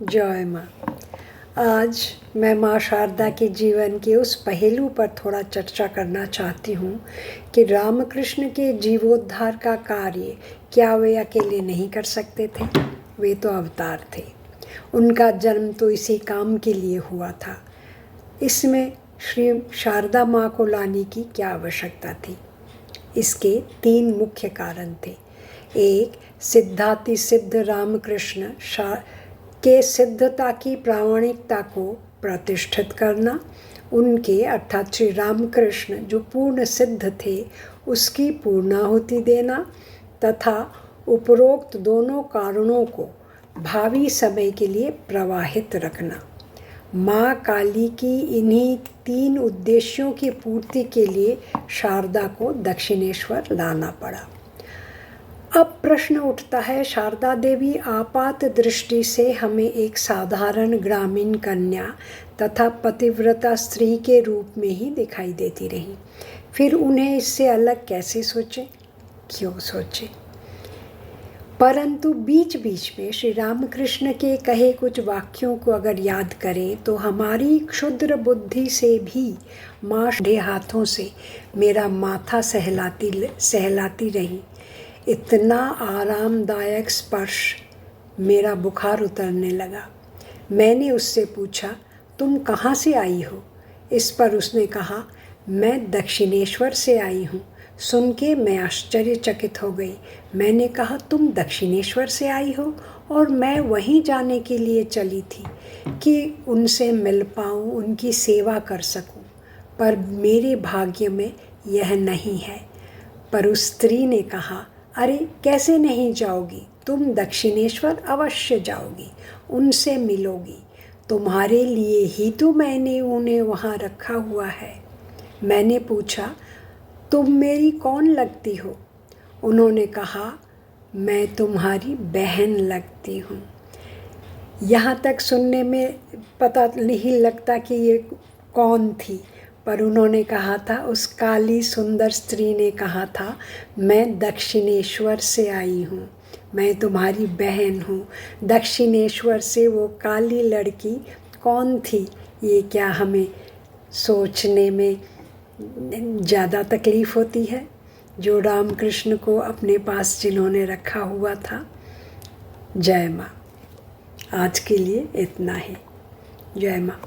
जय माँ। आज मैं माँ शारदा के जीवन के उस पहलू पर थोड़ा चर्चा करना चाहती हूँ कि रामकृष्ण के जीवोद्धार का कार्य क्या वे अकेले नहीं कर सकते थे? वे तो अवतार थे। उनका जन्म तो इसी काम के लिए हुआ था। इसमें श्री शारदा माँ को लाने की क्या आवश्यकता थी? इसके 3 मुख्य कारण थे। एक, सिद्धाति सिद्ध रामकृष्ण के सिद्धता की प्रामाणिकता को प्रतिष्ठित करना, उनके अर्थात श्री रामकृष्ण जो पूर्ण सिद्ध थे उसकी पूर्णाहुति देना, तथा उपरोक्त दोनों कारणों को भावी समय के लिए प्रवाहित रखना। माँ काली की इन्हीं 3 उद्देश्यों की पूर्ति के लिए शारदा को दक्षिणेश्वर लाना पड़ा। अब प्रश्न उठता है, शारदा देवी आपात दृष्टि से हमें एक साधारण ग्रामीण कन्या तथा पतिव्रता स्त्री के रूप में ही दिखाई देती रही, फिर उन्हें इससे अलग कैसे सोचे, क्यों सोचे? परंतु बीच बीच में श्री रामकृष्ण के कहे कुछ वाक्यों को अगर याद करें तो हमारी क्षुद्र बुद्धि से भी माँ के हाथों से मेरा माथा सहलाती रही। इतना आरामदायक स्पर्श, मेरा बुखार उतरने लगा। मैंने उससे पूछा, तुम कहाँ से आई हो? इस पर उसने कहा, मैं दक्षिणेश्वर से आई हूँ। सुन के मैं आश्चर्यचकित हो गई। मैंने कहा, तुम दक्षिणेश्वर से आई हो? और मैं वहीं जाने के लिए चली थी कि उनसे मिल पाऊँ, उनकी सेवा कर सकूँ, पर मेरे भाग्य में यह नहीं है। पर उस स्त्री ने कहा, अरे कैसे नहीं जाओगी? तुम दक्षिणेश्वर अवश्य जाओगी, उनसे मिलोगी। तुम्हारे लिए ही तो मैंने उन्हें वहाँ रखा हुआ है। मैंने पूछा, तुम मेरी कौन लगती हो? उन्होंने कहा, मैं तुम्हारी बहन लगती हूँ। यहाँ तक सुनने में पता नहीं लगता कि ये कौन थी, पर उन्होंने कहा था, उस काली सुंदर स्त्री ने कहा था, मैं दक्षिणेश्वर से आई हूँ, मैं तुम्हारी बहन हूँ। दक्षिणेश्वर से वो काली लड़की कौन थी, ये क्या हमें सोचने में ज़्यादा तकलीफ़ होती है? जो रामकृष्ण को अपने पास जिन्होंने रखा हुआ था। जय माँ। आज के लिए इतना ही। जय माँ।